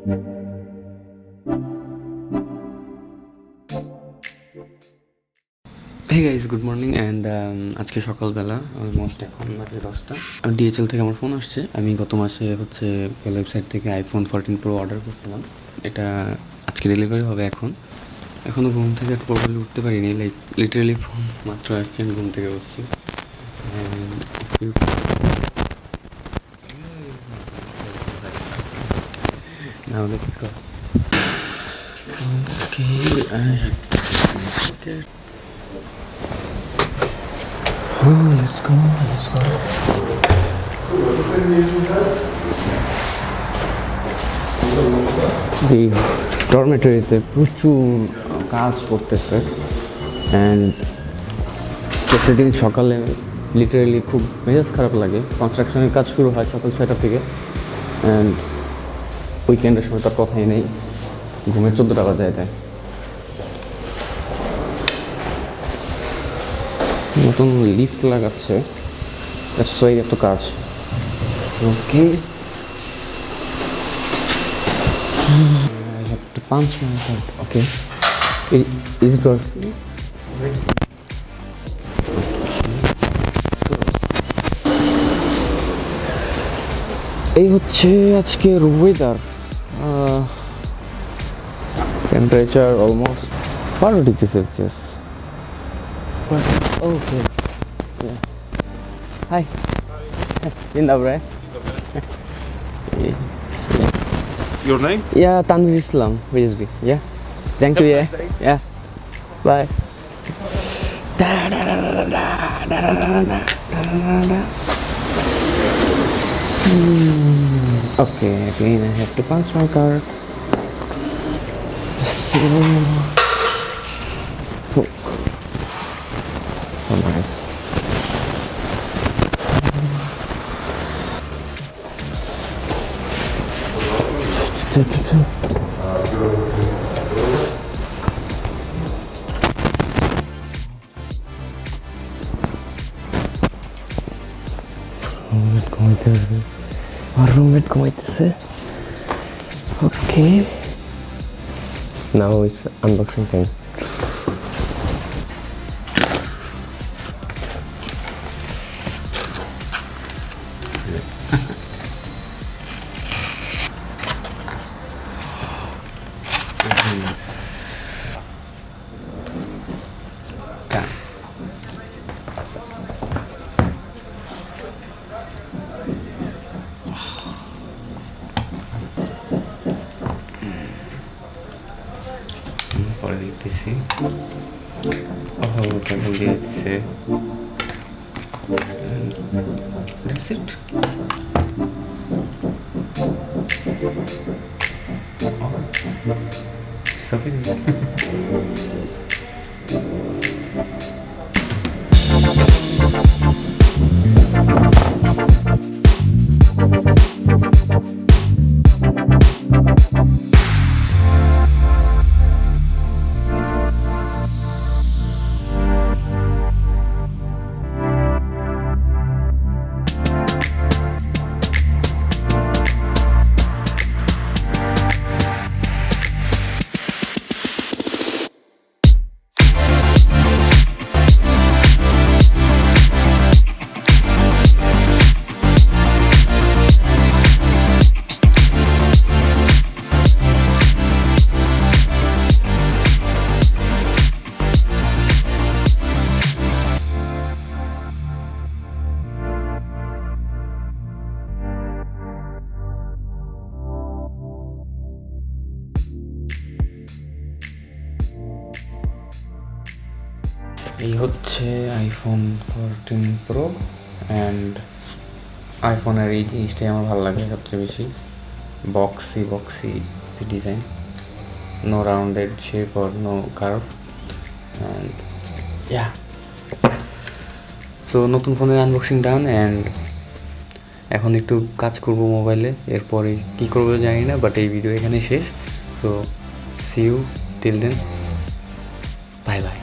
Hey guys, good morning and আজকে সকালবেলা almost এখন বাজে 10টা। ডিএচএল থেকে আমার ফোন আসছে। আমি গত মাসে ওয়েবসাইট থেকে iPhone 14 Pro অর্ডার করছিলাম। এটা আজকে ডেলিভারি হবে। এখনও ঘুম থেকে প্রপারলি উঠতে পারিনি, লাইক লিটারালি ফোন মাত্র আসছে, আমি ঘুম থেকে উঠছি। Now let's go. Okay, let's go. এই ডরমেটরিতে প্রচুর কাজ করতেছে অ্যান্ড প্রত্যেকদিন সকালে লিটারেলি খুব মেজাজ খারাপ লাগে। কনস্ট্রাকশনের কাজ শুরু হয় সকাল 6টা থেকে অ্যান্ড উইকেন্ডের সময় তার কথাই নেই, ঘুমের 14টা বাজায় দেয়। নতুন লিফট লাগাচ্ছে, এত কাজ। ওকে, I have to punch my card. Okay, is it working? এই হচ্ছে আজকের weather. Temperature almost 12 degree Celsius. Okay, hi, Dzień dobry. Your name? Yeah, Tanvir Islam, VSB. Yeah. Thank you. Yeah. Yeah. Bye. Okay, again I have to punch my card. So nice. Roommate ঘুমাইতেছে। Okay. Now it's unboxing time. পরে দেখতেছি। কেবল দিয়েছে। That's it. Something. এই হচ্ছে iPhone 14 Pro and আইফোনের এই জিনিসটাই আমার ভালো লাগে সবচেয়ে বেশি। Boxy design, no rounded shape or no curve and yeah. তো নতুন ফোনের আনবক্সিং ডান অ্যান্ড এখন একটু কাজ করব মোবাইলে, এরপরে কী করবো জানি না, বাট এই ভিডিও এখানেই শেষ। তো see you till then, bye by.